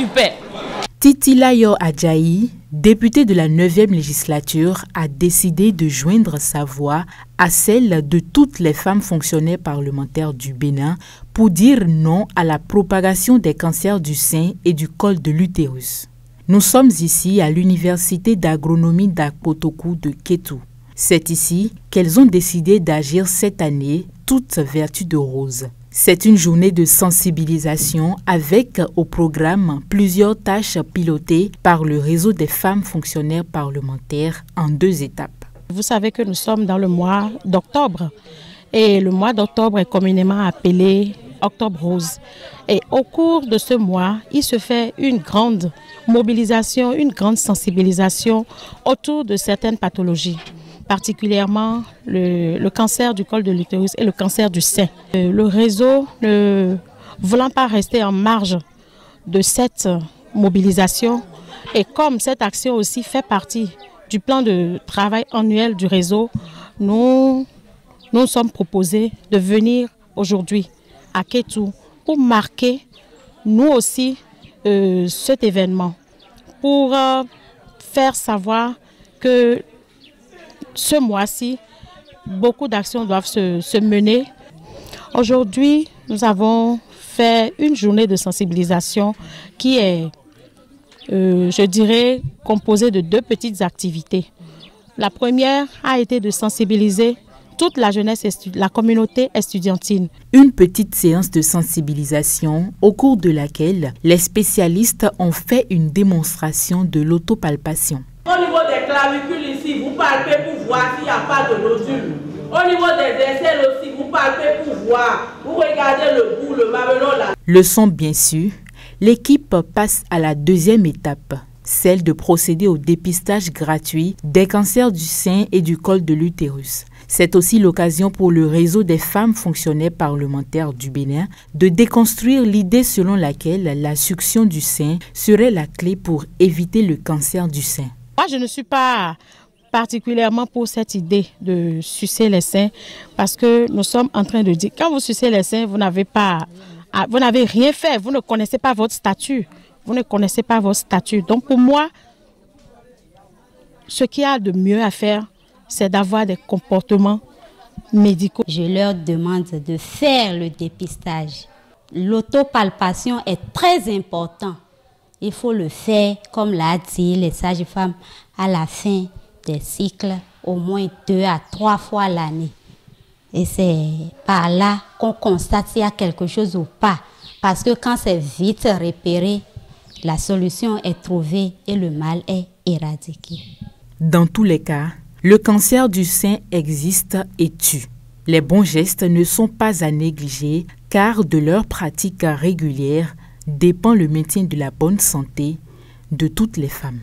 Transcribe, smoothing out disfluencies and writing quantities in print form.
super. Titilayo Adjaï, député de la 9e législature, a décidé de joindre sa voix à celle de toutes les femmes fonctionnaires parlementaires du Bénin pour dire non à la propagation des cancers du sein et du col de l'utérus. Nous sommes ici à l'université d'agronomie d'Akpotokou de Kétou. C'est ici qu'elles ont décidé d'agir cette année, toutes vertus de rose. C'est une journée de sensibilisation avec au programme plusieurs tâches pilotées par le réseau des femmes fonctionnaires parlementaires en 2 étapes. Vous savez que nous sommes dans le mois d'octobre et le mois d'octobre est communément appelé Octobre Rose. Et au cours de ce mois, il se fait une grande mobilisation, une grande sensibilisation autour de certaines pathologies, particulièrement le cancer du col de l'utérus et le cancer du sein. Le réseau, ne voulant pas rester en marge de cette mobilisation, et comme cette action aussi fait partie du plan de travail annuel du réseau, nous sommes proposés de venir aujourd'hui à Kétou pour marquer nous aussi cet événement, pour faire savoir que ce mois-ci, beaucoup d'actions doivent se mener. Aujourd'hui, nous avons fait une journée de sensibilisation qui est, je dirais, composée de 2 petites activités. La première a été de sensibiliser toute la jeunesse, la communauté estudiantine. Une petite séance de sensibilisation au cours de laquelle les spécialistes ont fait une démonstration de l'autopalpation. Au niveau des clavicules ici, vous palpez pour voir s'il n'y a pas de nodules. Au niveau des aisselles aussi, vous palpez pour voir. Vous regardez le bout, le mamelon là. Leçon bien sûr, l'équipe passe à la 2e étape, celle de procéder au dépistage gratuit des cancers du sein et du col de l'utérus. C'est aussi l'occasion pour le réseau des femmes fonctionnaires parlementaires du Bénin de déconstruire l'idée selon laquelle la succion du sein serait la clé pour éviter le cancer du sein. Moi, je ne suis pas particulièrement pour cette idée de sucer les seins parce que nous sommes en train de dire, quand vous sucez les seins, vous n'avez rien fait, vous ne connaissez pas votre statut. Vous ne connaissez pas votre statut. Donc pour moi, ce qu'il y a de mieux à faire, c'est d'avoir des comportements médicaux. Je leur demande de faire le dépistage. L'autopalpation est très important. Il faut le faire, comme l'a dit les sages-femmes, à la fin des cycles, au moins 2 à 3 fois l'année. Et c'est par là qu'on constate s'il y a quelque chose ou pas. Parce que quand c'est vite repéré, la solution est trouvée et le mal est éradiqué. Dans tous les cas, le cancer du sein existe et tue. Les bons gestes ne sont pas à négliger car de leur pratique régulière dépend le maintien de la bonne santé de toutes les femmes.